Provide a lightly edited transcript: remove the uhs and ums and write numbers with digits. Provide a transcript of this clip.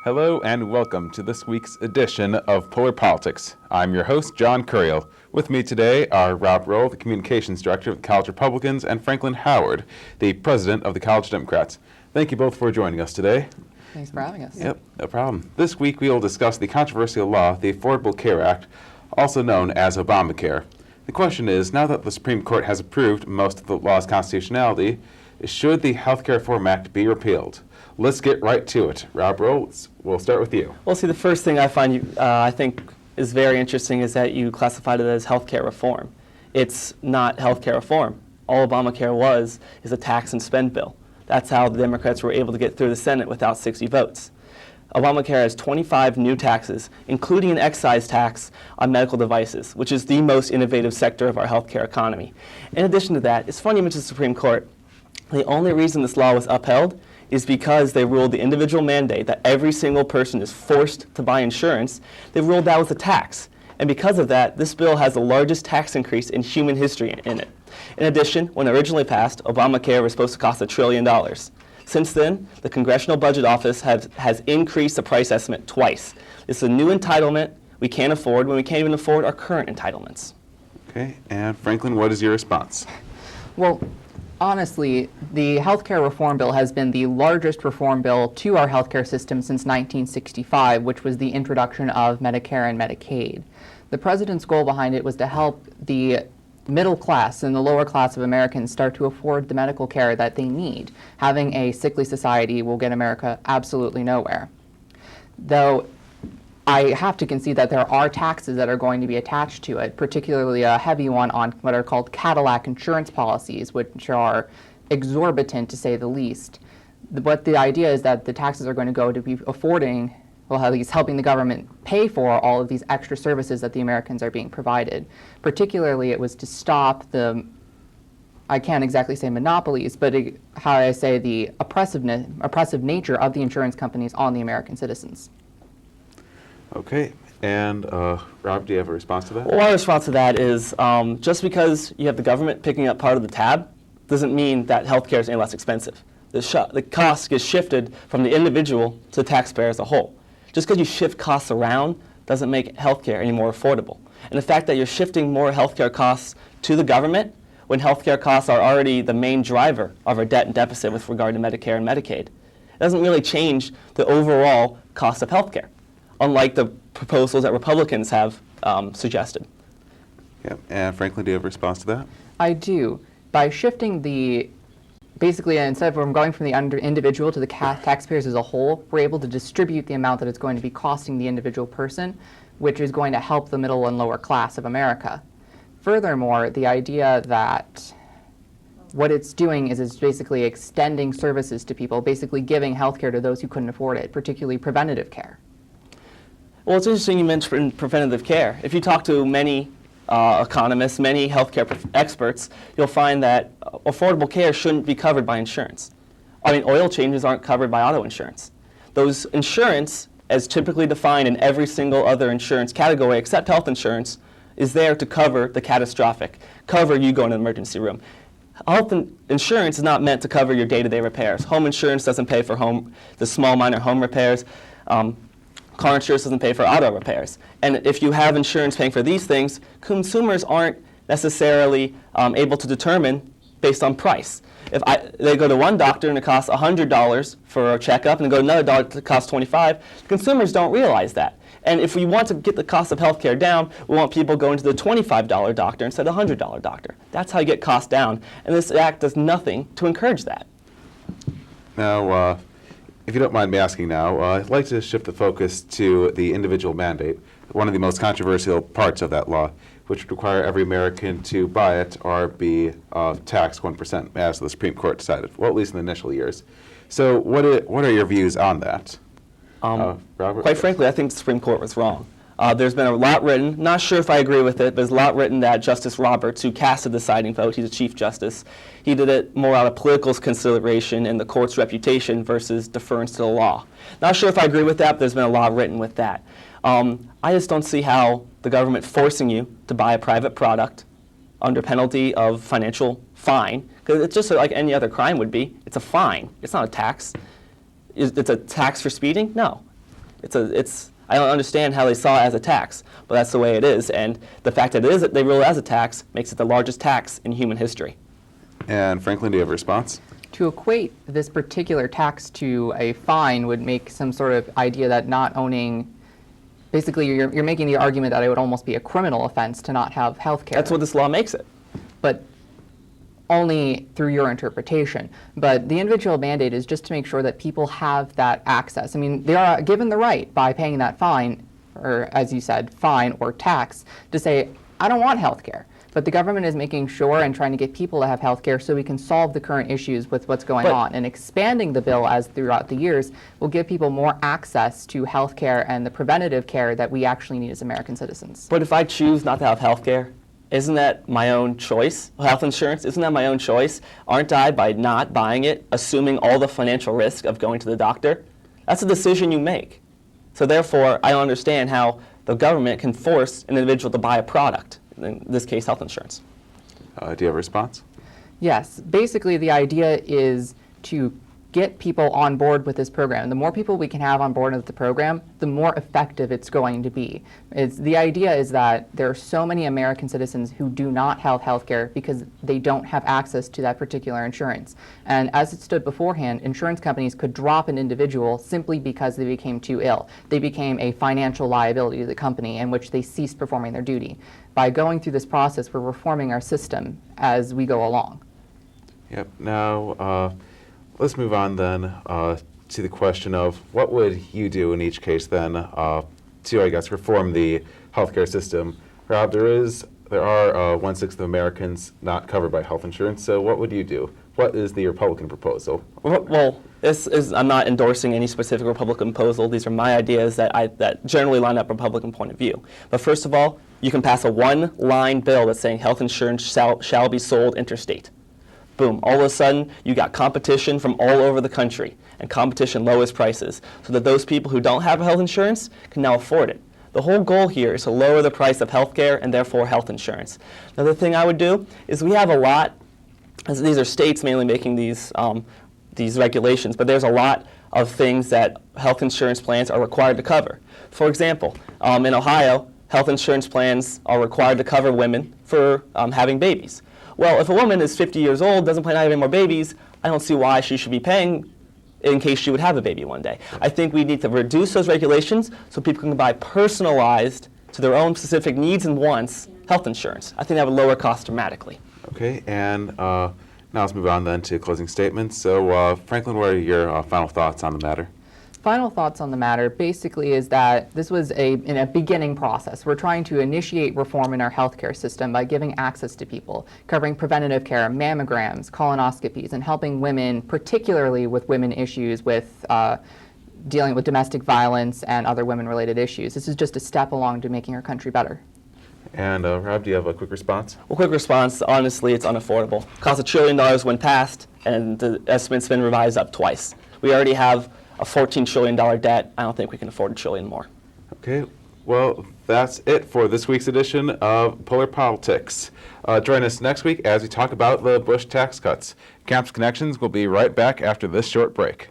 Hello and welcome to this week's edition of Polar Politics. I'm your host, John Curiel. With me today are Rob Roll, the Communications Director of the College Republicans, and Franklin Howard, the President of the College Democrats. Thank you both for joining us today. Thanks for having us. Yep, no problem. This week we will discuss the controversial law, the Affordable Care Act, also known as Obamacare. The question is, now that the Supreme Court has approved most of the law's constitutionality, should the Healthcare Reform Act be repealed? Let's get right to it. Rob Rhodes, we'll start with you. Well, see, the first thing I think is very interesting is that you classified it as healthcare reform. It's not healthcare reform. All Obamacare is a tax and spend bill. That's how the Democrats were able to get through the Senate without 60 votes. Obamacare has 25 new taxes, including an excise tax on medical devices, which is the most innovative sector of our healthcare economy. In addition to that, it's funny you mentioned the Supreme Court. The only reason this law was upheld is because they ruled the individual mandate that every single person is forced to buy insurance. They ruled that was a tax. And because of that, this bill has the largest tax increase in human history in it. In addition, when originally passed, Obamacare was supposed to cost $1 trillion. Since then, the Congressional Budget Office has increased the price estimate twice. It's a new entitlement we can't afford when we can't even afford our current entitlements. Okay, and Franklin, what is your response? Well, honestly, the healthcare reform bill has been the largest reform bill to our healthcare system since 1965, which was the introduction of Medicare and Medicaid. The president's goal behind it was to help the middle class and the lower class of Americans start to afford the medical care that they need. Having a sickly society will get America absolutely nowhere. Though I have to concede that there are taxes that are going to be attached to it, particularly a heavy one on what are called Cadillac insurance policies, which are exorbitant to say the least. But the idea is that the taxes are going to go to be affording, well, at least helping the government pay for all of these extra services that the Americans are being provided. Particularly, it was to stop the, I can't exactly say monopolies, but how I say the oppressive nature of the insurance companies on the American citizens. Okay, and Rob, do you have a response to that? Well, my response to that is just because you have the government picking up part of the tab doesn't mean that healthcare is any less expensive. The cost gets shifted from the individual to the taxpayer as a whole. Just because you shift costs around doesn't make healthcare any more affordable. And the fact that you're shifting more healthcare costs to the government when healthcare costs are already the main driver of our debt and deficit with regard to Medicare and Medicaid, it doesn't really change the overall cost of healthcare, unlike the proposals that Republicans have suggested. Yeah, and Franklin, do you have a response to that? I do. By shifting basically, instead of going from the individual to the taxpayers as a whole, we're able to distribute the amount that it's going to be costing the individual person, which is going to help the middle and lower class of America. Furthermore, the idea that what it's doing is it's basically extending services to people, basically giving health care to those who couldn't afford it, particularly preventative care. Well, it's interesting you mentioned preventative care. If you talk to many economists, many healthcare experts, you'll find that affordable care shouldn't be covered by insurance. I mean, oil changes aren't covered by auto insurance. Those insurance, as typically defined in every single other insurance category except health insurance, is there to cover the catastrophic, cover you going to an emergency room. Health insurance is not meant to cover your day-to-day repairs. Home insurance doesn't pay for the small minor home repairs. Car insurance doesn't pay for auto repairs. And if you have insurance paying for these things, consumers aren't necessarily able to determine based on price. If they go to one doctor and it costs $100 for a checkup and they go to another doctor that costs $25, consumers don't realize that. And if we want to get the cost of healthcare down, we want people going to the $25 doctor instead of the $100 doctor. That's how you get costs down. And this act does nothing to encourage that. Now, if you don't mind me asking now, I'd like to shift the focus to the individual mandate, one of the most controversial parts of that law, which would require every American to buy it or be taxed 1%, as the Supreme Court decided, well, at least in the initial years. So what are your views on that? Robert? Quite frankly, I think the Supreme Court was wrong. There's been a lot written, not sure if I agree with it, but there's a lot written that Justice Roberts, who cast the deciding vote, he's a Chief Justice, he did it more out of political consideration and the court's reputation versus deference to the law. Not sure if I agree with that, but there's been a lot written with that. I just don't see how the government forcing you to buy a private product under penalty of financial fine, because it's just like any other crime would be. It's a fine. It's not a tax. It's a tax for speeding? No. I don't understand how they saw it as a tax, but that's the way it is. And the fact that they rule it as a tax makes it the largest tax in human history. And Franklin, do you have a response? To equate this particular tax to a fine would make some sort of idea that not owning, basically you're making the argument that it would almost be a criminal offense to not have health care. That's what this law makes it. But only through your interpretation. But the individual mandate is just to make sure that people have that access. I mean, they are given the right by paying that fine, or as you said, fine or tax, to say, I don't want health care. But the government is making sure and trying to get people to have health care so we can solve the current issues with what's going on. And expanding the bill as throughout the years will give people more access to health care and the preventative care that we actually need as American citizens. But if I choose not to have health care, isn't that my own choice? Health insurance, isn't that my own choice? Aren't I, by not buying it, assuming all the financial risk of going to the doctor? That's a decision you make. So therefore, I don't understand how the government can force an individual to buy a product, in this case, health insurance. Do you have a response? Yes. Basically, the idea is to get people on board with this program. The more people we can have on board with the program, the more effective it's going to be. The idea is that there are so many American citizens who do not have health care because they don't have access to that particular insurance. And as it stood beforehand, insurance companies could drop an individual simply because they became too ill. They became a financial liability to the company in which they ceased performing their duty. By going through this process, we're reforming our system as we go along. Yep. Now, let's move on then to the question of what would you do in each case then to, I guess, reform the healthcare system. Rob, there are 1/6 of Americans not covered by health insurance, so what would you do? What is the Republican proposal? Well, I'm not endorsing any specific Republican proposal. These are my ideas that generally line up Republican point of view. But first of all, you can pass a one-line bill that's saying health insurance shall be sold interstate. Boom, all of a sudden you got competition from all over the country, and competition lowers prices so that those people who don't have health insurance can now afford it. The whole goal here is to lower the price of health care and therefore health insurance. Another thing I would do is we have a lot, as these are states mainly making these regulations, but there's a lot of things that health insurance plans are required to cover. For example, in Ohio, health insurance plans are required to cover women for having babies. Well, if a woman is 50 years old, doesn't plan on having more babies, I don't see why she should be paying in case she would have a baby one day. I think we need to reduce those regulations so people can buy personalized to their own specific needs and wants health insurance. I think that would lower costs dramatically. Okay, and now let's move on then to closing statements. So, Franklin, what are your final thoughts on the matter? Final thoughts on the matter basically is that this was in a beginning process. We're trying to initiate reform in our healthcare system by giving access to people, covering preventative care, mammograms, colonoscopies, and helping women, particularly with women issues with dealing with domestic violence and other women-related issues. This is just a step along to making our country better. And Rob, do you have a quick response? Well, quick response, honestly, it's unaffordable. Costs $1 trillion when passed, and the estimate's been revised up twice. We already have a $14 trillion debt. I don't think we can afford $1 trillion more. Okay, well, that's it for this week's edition of Polar Politics. Join us next week as we talk about the Bush tax cuts. Campus Connections will be right back after this short break.